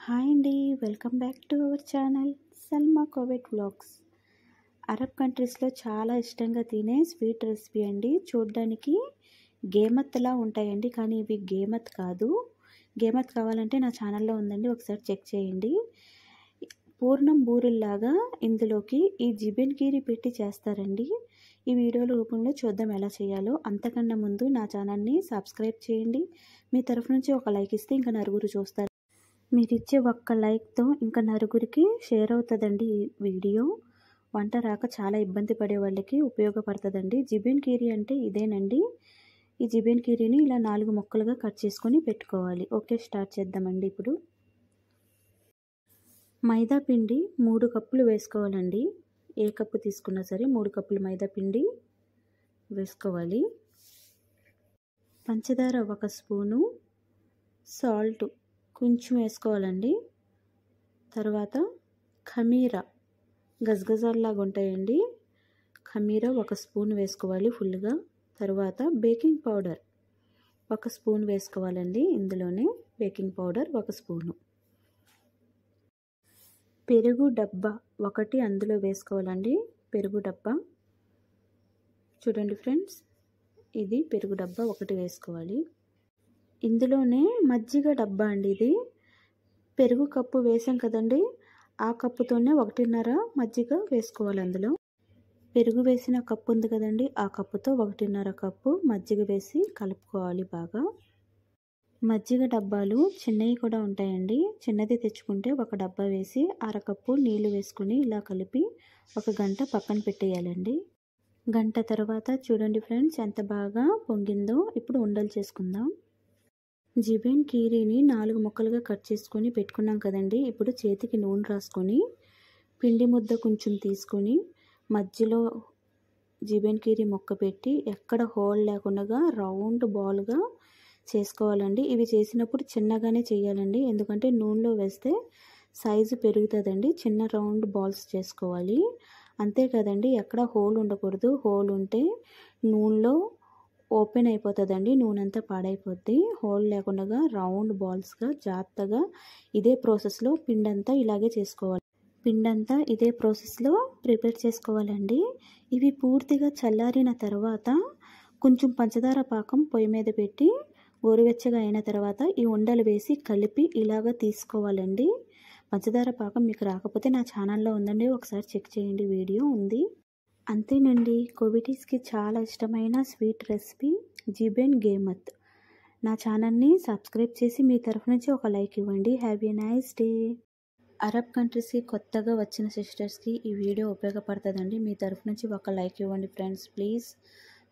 Hi అండి, welcome back to our channel Salma Covid vlogs. Arab కంట్రీస్లో చాలా ఇష్టంగా తినే స్వీట్ రెసిపీ అండి. చూడ్డానికి గేమత్లా ఉంటాయండి, కానీ ఇవి గేమత్ కాదు. గేమత్ కావాలంటే నా ఛానల్లో ఉందండి, ఒకసారి చెక్ చేయండి. పూర్ణం బూరెల్లాగా ఇందులోకి ఈ జిబిన్ కీరీ పెట్టి చేస్తారండి. ఈ వీడియోల రూపంలో చూద్దాం ఎలా చేయాలో. అంతకన్నా ముందు నా ఛానల్ని సబ్స్క్రైబ్ చేయండి. మీ తరఫు నుంచి ఒక లైక్ ఇస్తే ఇంకా నలుగురు చూస్తారు. మీరు ఇచ్చే ఒక్క లైక్తో ఇంకా నలుగురికి షేర్ అవుతుందండి ఈ వీడియో. వంట రాక చాలా ఇబ్బంది పడే వాళ్ళకి ఉపయోగపడుతుందండి. జిబిన్ కీరీ అంటే ఇదేనండి. ఈ జిబిన్ కీరీని ఇలా 4 ముక్కలుగా కట్ చేసుకొని పెట్టుకోవాలి. ఓకే, స్టార్ట్ చేద్దామండి. ఇప్పుడు మైదా పిండి 3 కప్పులు వేసుకోవాలండి. ఏ కప్పు తీసుకున్నా సరే 3 కప్పులు మైదా పిండి వేసుకోవాలి. పంచదార 1 స్పూను, సాల్ట్ కొంచెం వేసుకోవాలండి. తర్వాత ఖమీరా గజగజాల్లాగా ఉంటాయండి, ఖమీరా 1 స్పూన్ వేసుకోవాలి ఫుల్గా. తర్వాత బేకింగ్ పౌడర్ 1 స్పూన్ వేసుకోవాలండి. ఇందులోనే బేకింగ్ పౌడర్ 1 స్పూను. పెరుగు డబ్బా 1 అందులో వేసుకోవాలండి. పెరుగు డబ్బా చూడండి ఫ్రెండ్స్, ఇది పెరుగు డబ్బా 1 వేసుకోవాలి. ఇందులోనే మజ్జిగ డబ్బా అండి. ఇది పెరుగు కప్పు వేసాం కదండి, ఆ కప్పుతోనే 1.5 మజ్జిగ వేసుకోవాలి. అందులో పెరుగు వేసిన కప్పు ఉంది కదండి, ఆ కప్పుతో 1.5 కప్పు మజ్జిగ వేసి కలుపుకోవాలి బాగా. మజ్జిగ డబ్బాలు చిన్నవి కూడా ఉంటాయండి. చిన్నది తెచ్చుకుంటే 1 డబ్బా వేసి 1/2 కప్పు నీళ్లు వేసుకుని ఇలా కలిపి 1 గంట పక్కన పెట్టేయాలండి. గంట తర్వాత చూడండి ఫ్రెండ్స్ ఎంత బాగా పొంగిందో. ఇప్పుడు ఉండలు చేసుకుందాం. జిబిన్ కీరీని 4 ముక్కలుగా కట్ చేసుకొని పెట్టుకున్నాం కదండి. ఇప్పుడు చేతికి నూనె రాసుకొని పిండి ముద్ద కొంచెం తీసుకొని మధ్యలో జిబిన్ కీరీ ముక్క పెట్టి ఎక్కడ హోల్ లేకుండా రౌండ్ బాల్గా చేసుకోవాలండి. ఇవి చేసినప్పుడు చిన్నగానే చేయాలండి, ఎందుకంటే నూనెలో వేస్తే సైజు పెరుగుతుందండి. చిన్న రౌండ్ బాల్స్ చేసుకోవాలి. అంతే కదండి, ఎక్కడ హోల్ ఉండకూడదు. హోల్ ఉంటే నూనెలో ఓపెన్ అయిపోతుందండి, నూనె అంతా పాడైపోద్ది. హోల్ లేకుండా రౌండ్ బాల్స్గా జాగ్రత్తగా ఇదే ప్రాసెస్లో పిండంతా ఇలాగే చేసుకోవాలి. పిండంతా ఇదే ప్రాసెస్లో ప్రిపేర్ చేసుకోవాలండి. ఇవి పూర్తిగా చల్లారిన తర్వాత కొంచెం పంచదార పాకం పొయ్యి మీద పెట్టి గోరువెచ్చగా అయిన తర్వాత ఈ ఉండలు వేసి కలిపి ఇలాగ తీసుకోవాలండి. పంచదార పాకం మీకు రాకపోతే నా ఛానల్లో ఉందండి, ఒకసారి చెక్ చేయండి, వీడియో ఉంది. అంతేనండి, కోవిటీస్కి చాలా ఇష్టమైన స్వీట్ రెసిపీ జిబిన్ గేమత్. నా ఛానల్ని సబ్స్క్రైబ్ చేసి మీ తరఫు నుంచి ఒక లైక్ ఇవ్వండి. Have a nice day. Arab కంట్రీస్కి కొత్తగా వచ్చిన సిస్టర్స్కి ఈ వీడియో ఉపయోగపడుతుందండి. మీ తరఫు నుంచి ఒక లైక్ ఇవ్వండి ఫ్రెండ్స్, ప్లీజ్.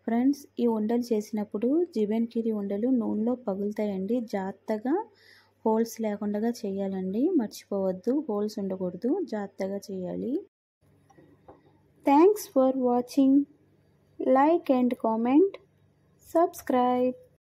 ఫ్రెండ్స్, ఈ ఉండలు చేసినప్పుడు జిబిన్ కీరీ ఉండలు నూనెలో పగులుతాయండి. జాగ్రత్తగా హోల్స్ లేకుండా చేయాలండి, మర్చిపోవద్దు. హోల్స్ ఉండకూడదు, జాగ్రత్తగా చేయాలి. Thanks for watching. Like and comment. Subscribe.